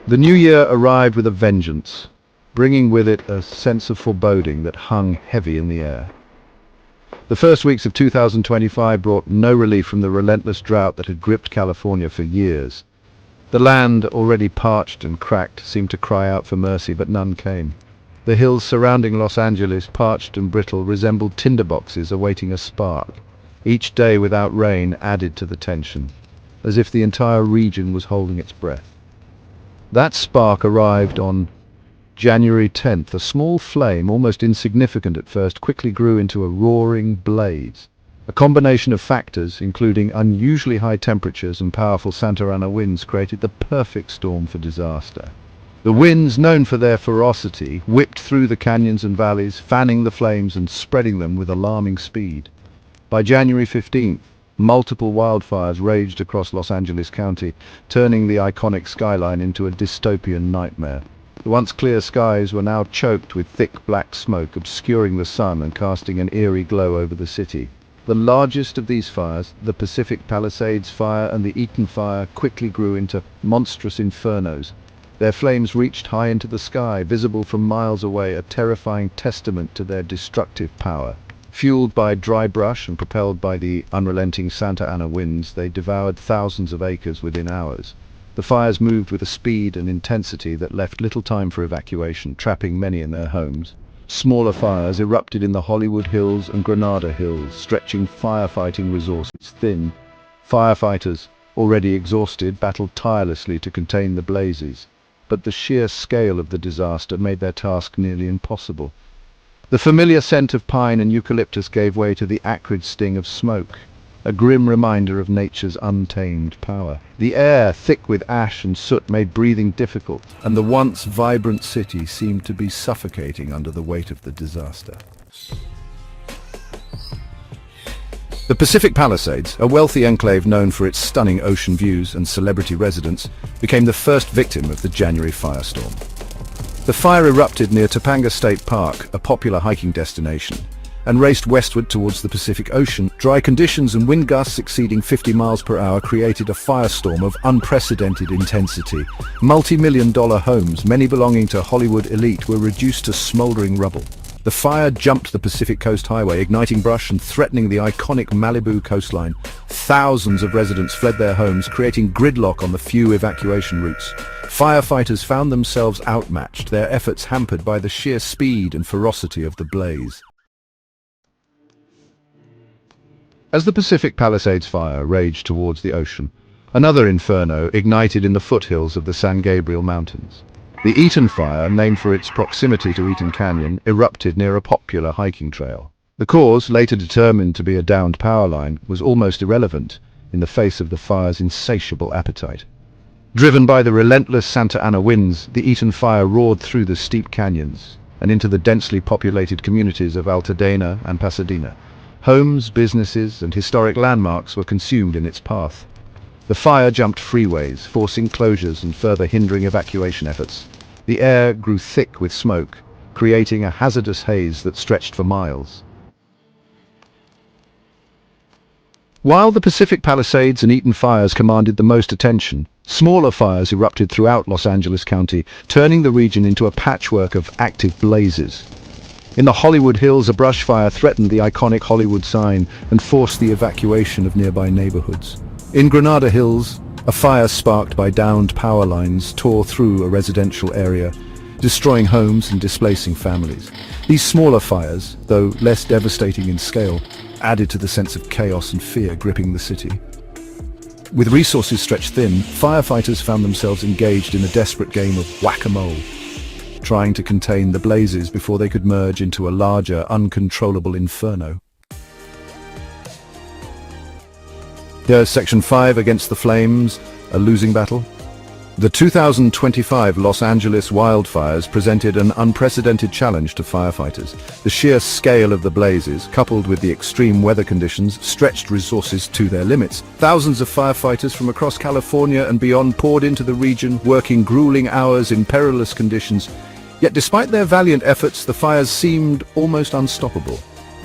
The new year arrived with a vengeance, bringing with it a sense of foreboding that hung heavy in the air. The first weeks of 2025 brought no relief from the relentless drought that had gripped California for years. The land, already parched and cracked, seemed to cry out for mercy, but none came. The hills surrounding Los Angeles, parched and brittle, resembled tinderboxes awaiting a spark. Each day without rain added to the tension, as if the entire region was holding its breath. That spark arrived on January 10th. A small flame, almost insignificant at first, quickly grew into a roaring blaze. A combination of factors, including unusually high temperatures and powerful Santa Ana winds, created the perfect storm for disaster. The winds, known for their ferocity, whipped through the canyons and valleys, fanning the flames and spreading them with alarming speed. By January 15th, multiple wildfires raged across Los Angeles County, turning the iconic skyline into a dystopian nightmare. The once clear skies were now choked with thick black smoke, obscuring the sun and casting an eerie glow over the city. The largest of these fires, the Pacific Palisades Fire and the Eaton Fire, quickly grew into monstrous infernos. Their flames reached high into the sky, visible from miles away, a terrifying testament to their destructive power. Fueled by dry brush and propelled by the unrelenting Santa Ana winds, they devoured thousands of acres within hours. The fires moved with a speed and intensity that left little time for evacuation, trapping many in their homes. Smaller fires erupted in the Hollywood Hills and Granada Hills, stretching firefighting resources thin. Firefighters, already exhausted, battled tirelessly to contain the blazes, but the sheer scale of the disaster made their task nearly impossible. The familiar scent of pine and eucalyptus gave way to the acrid sting of smoke, a grim reminder of nature's untamed power. The air, thick with ash and soot, made breathing difficult, and the once vibrant city seemed to be suffocating under the weight of the disaster. The Pacific Palisades, a wealthy enclave known for its stunning ocean views and celebrity residents, became the first victim of the January firestorm. The fire erupted near Topanga State Park, a popular hiking destination, and raced westward towards the Pacific Ocean. Dry conditions and wind gusts exceeding 50 miles per hour created a firestorm of unprecedented intensity. Multi-million-dollar homes, many belonging to Hollywood elite, were reduced to smoldering rubble. The fire jumped the Pacific Coast Highway, igniting brush and threatening the iconic Malibu coastline. Thousands of residents fled their homes, creating gridlock on the few evacuation routes. Firefighters found themselves outmatched, their efforts hampered by the sheer speed and ferocity of the blaze. As the Pacific Palisades Fire raged towards the ocean, another inferno ignited in the foothills of the San Gabriel Mountains. The Eaton Fire, named for its proximity to Eaton Canyon, erupted near a popular hiking trail. The cause, later determined to be a downed power line, was almost irrelevant in the face of the fire's insatiable appetite. Driven by the relentless Santa Ana winds, the Eaton Fire roared through the steep canyons and into the densely populated communities of Altadena and Pasadena. Homes, businesses, and historic landmarks were consumed in its path. The fire jumped freeways, forcing closures and further hindering evacuation efforts. The air grew thick with smoke, creating a hazardous haze that stretched for miles. While the Pacific Palisades and Eaton fires commanded the most attention, smaller fires erupted throughout Los Angeles County, turning the region into a patchwork of active blazes. In the Hollywood Hills, a brush fire threatened the iconic Hollywood sign and forced the evacuation of nearby neighborhoods. In Granada Hills, a fire sparked by downed power lines tore through a residential area, destroying homes and displacing families. These smaller fires, though less devastating in scale, added to the sense of chaos and fear gripping the city. With resources stretched thin, firefighters found themselves engaged in a desperate game of whack-a-mole, trying to contain the blazes before they could merge into a larger, uncontrollable inferno. Here's Section 5 against the flames, a losing battle. The 2025 Los Angeles wildfires presented an unprecedented challenge to firefighters. The sheer scale of the blazes, coupled with the extreme weather conditions, stretched resources to their limits. Thousands of firefighters from across California and beyond poured into the region, working grueling hours in perilous conditions. Yet despite their valiant efforts, the fires seemed almost unstoppable.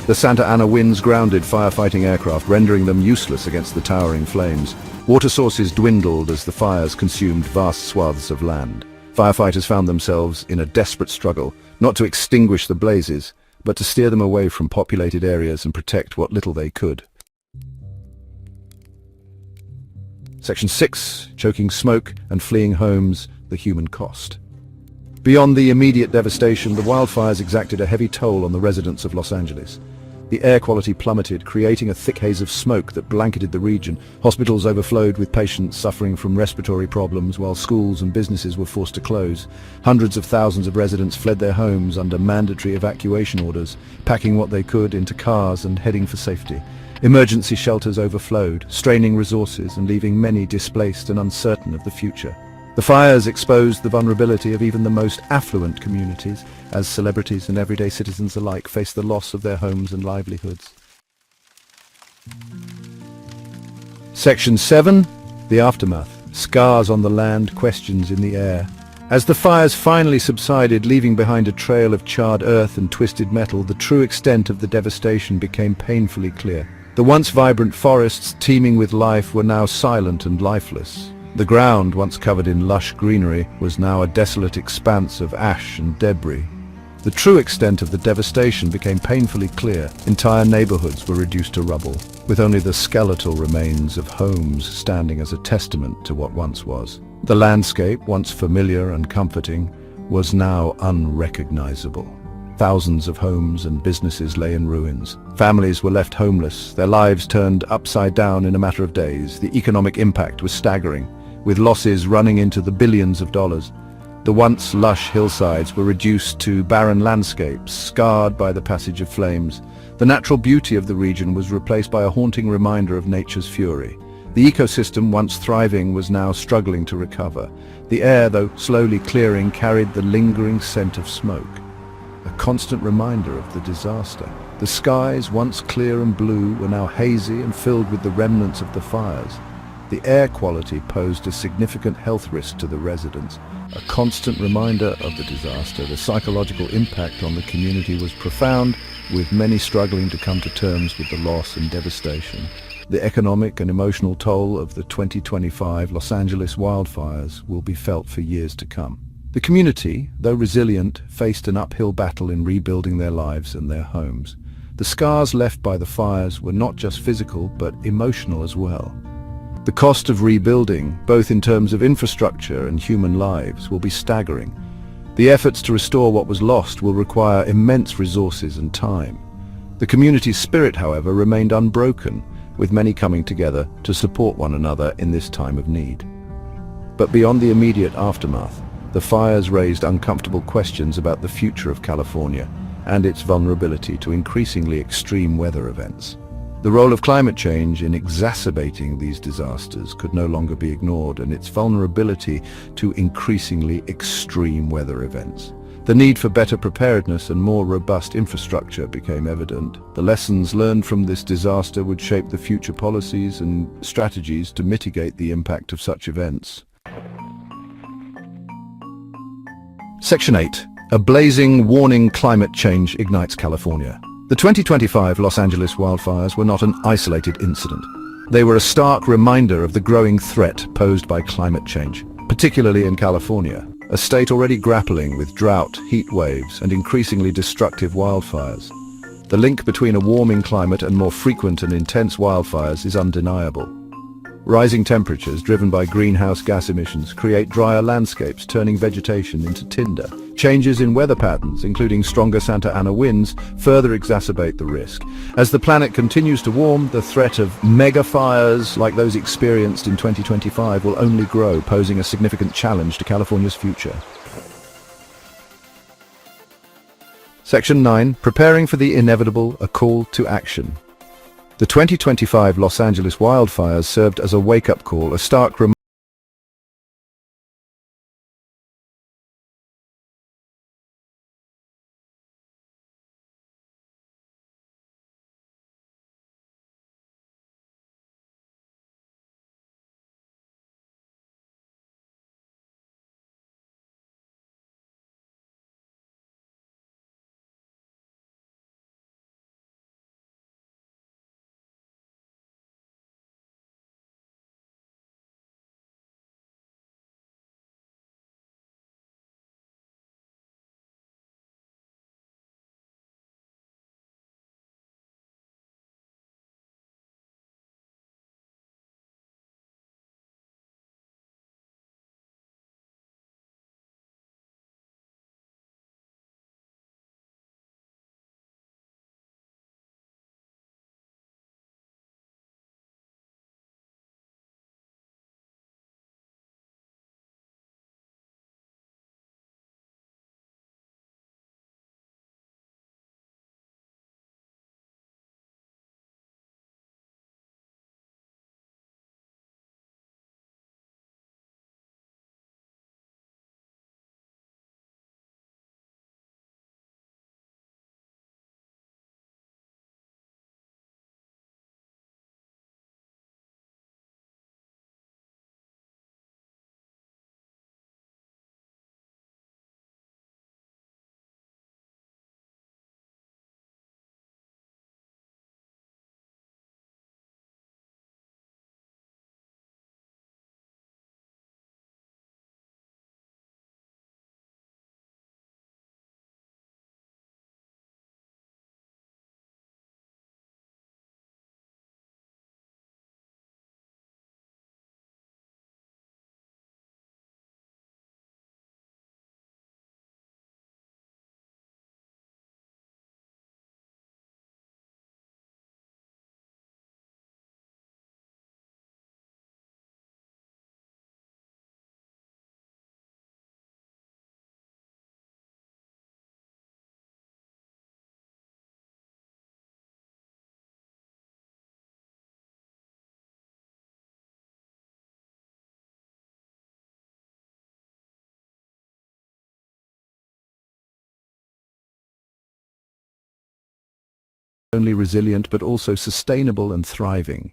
The Santa Ana winds grounded firefighting aircraft, rendering them useless against the towering flames. Water sources dwindled as the fires consumed vast swaths of land. Firefighters found themselves in a desperate struggle, not to extinguish the blazes, but to steer them away from populated areas and protect what little they could. Section 6. Choking smoke and fleeing homes, the human cost. Beyond the immediate devastation, the wildfires exacted a heavy toll on the residents of Los Angeles. The air quality plummeted, creating a thick haze of smoke that blanketed the region. Hospitals overflowed with patients suffering from respiratory problems, while schools and businesses were forced to close. Hundreds of thousands of residents fled their homes under mandatory evacuation orders, packing what they could into cars and heading for safety. Emergency shelters overflowed, straining resources and leaving many displaced and uncertain of the future. The fires exposed the vulnerability of even the most affluent communities, as celebrities and everyday citizens alike faced the loss of their homes and livelihoods. Section 7. The aftermath. Scars on the land, questions in the air. As the fires finally subsided, leaving behind a trail of charred earth and twisted metal, the true extent of the devastation became painfully clear. The once vibrant forests, teeming with life, were now silent and lifeless. The ground, once covered in lush greenery, was now a desolate expanse of ash and debris. The true extent of the devastation became painfully clear. Entire neighborhoods were reduced to rubble, with only the skeletal remains of homes standing as a testament to what once was. The landscape, once familiar and comforting, was now unrecognizable. Thousands of homes and businesses lay in ruins. Families were left homeless, their lives turned upside down in a matter of days. The economic impact was staggering, with losses running into the billions of dollars. The once lush hillsides were reduced to barren landscapes, scarred by the passage of flames. The natural beauty of the region was replaced by a haunting reminder of nature's fury. The ecosystem, once thriving, was now struggling to recover. The air, though slowly clearing, carried the lingering scent of smoke, a constant reminder of the disaster. The skies, once clear and blue, were now hazy and filled with the remnants of the fires. The air quality posed a significant health risk to the residents, a constant reminder of the disaster. The psychological impact on the community was profound, with many struggling to come to terms with the loss and devastation. The economic and emotional toll of the 2025 Los Angeles wildfires will be felt for years to come. The community, though resilient, faced an uphill battle in rebuilding their lives and their homes. The scars left by the fires were not just physical, but emotional as well. The cost of rebuilding, both in terms of infrastructure and human lives, will be staggering. The efforts to restore what was lost will require immense resources and time. The community's spirit, however, remained unbroken, with many coming together to support one another in this time of need. But beyond the immediate aftermath, the fires raised uncomfortable questions about the future of California and its vulnerability to increasingly extreme weather events. The role of climate change in exacerbating these disasters could no longer be ignored, and its vulnerability to increasingly extreme weather events. The need for better preparedness and more robust infrastructure became evident. The lessons learned from this disaster would shape the future policies and strategies to mitigate the impact of such events. Section 8. A blazing warning: climate change ignites California. The 2025 Los Angeles wildfires were not an isolated incident. They were a stark reminder of the growing threat posed by climate change, particularly in California, a state already grappling with drought, heat waves, and increasingly destructive wildfires. The link between a warming climate and more frequent and intense wildfires is undeniable. Rising temperatures driven by greenhouse gas emissions create drier landscapes, turning vegetation into tinder. Changes in weather patterns, including stronger Santa Ana winds, further exacerbate the risk. As the planet continues to warm, the threat of mega fires like those experienced in 2025 will only grow, posing a significant challenge to California's future. Section 9. Preparing for the inevitable, a call to action. The 2025 Los Angeles wildfires served as a wake-up call, a stark reminder only resilient but also sustainable and thriving.